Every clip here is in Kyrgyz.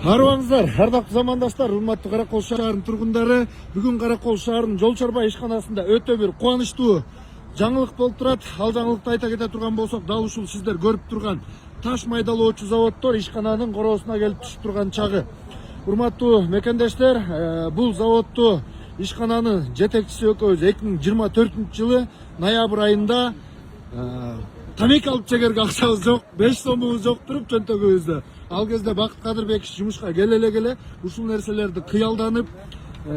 Арыбаңыздар, ардактуу замандаштар, урматтуу Каракол шаарынын тургундары. Бүгүн Каракол шаарынын Жол Чарбай ишканасында өтө бир кубанычтуу жаңылык болуп турат. Ал жаңылыкты айта кете турган болсок, дал ушул сиздер көрүп турган таш майдалоочу заводдор ишкананын короосуна келип түшүп турган чагы. Урматтуу мекендештер, бул заводду ишкананын жетекчиси экөөбүз 2024-жылы ноябрь айында тамеки алып жегерге акчабыз жок, 5 сомубуз жок туруп чөнтөгүбүздө. Ал кезде Бакыт Кадырбекович жумушка келе ушул нерселерди кыялданып,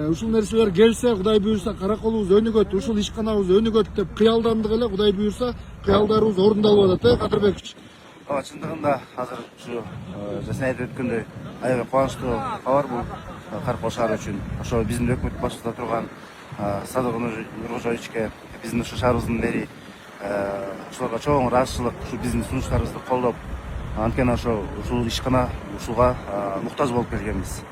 ушул нерселер келсе, Кудай буйрса Караколубуз өнүгөт, ушул ишканабыз өнүгөт деп кыялдандык эле. Кудай буйрса кыялдарыбыз орундалып атат, Кадырбекович. Чындыгында азыр ушу жасын айтып өткөндөй аябай кубанычтуу кабар бул Каракол шаары үчүн. Ошо биздин өкмөт башчысында турган Садык Нуркожоевичке, биздин ушу шаарыбыздын мэри ушуларга чоң ыраазычылык, ушу биздин сунуштарыбызды колдоп, анткени ушул ишкана ушуга муктаж болуп келгенбиз.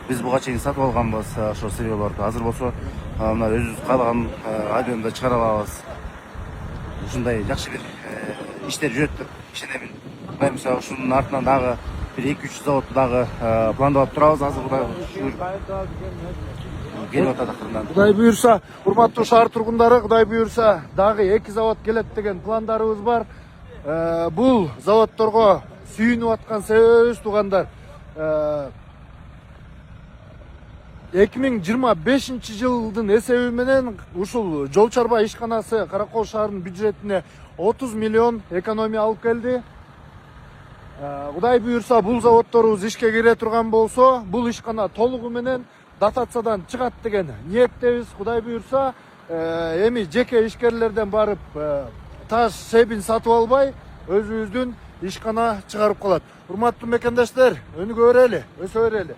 Биз буга чейин сатып алганбыз ошо сырьёлорду. Азыр болсо мына өзүбүз каалаган объемда чыгара алабыз. Ушундай жакшы бир иштер жүрөт деп ишенемин. Кудай буйрса ушунун артынан дагы бир 2-3 заводду дагы пландап турабыз. Азыр Кудай келип атат акырындан. Кудай буйрса, урматтуу шаар тургундары, Кудай буйрса дагы 2 завод келет деген пландарыбыз бар. Бул заводдорго сүйүнүп аткан себебибиз, туугандар, 2025-жылдын эсеби менен ушул Жол Чарбай ишканасы Каракол шаарынын бюджетине 30 миллион экономия алып келди. Кудай буйрса бул заводдорубуз ишке кире турган болсо, бул ишкана толугу менен дотациядан чыгат деген ниеттебиз. Кудай буйрса эми жеке ишкерлерден барып таш себин сатып албай, өзүбүздүн ишкана чыгарып калат. Урматтуу мекендештер, өнүгө берели, өсө берели.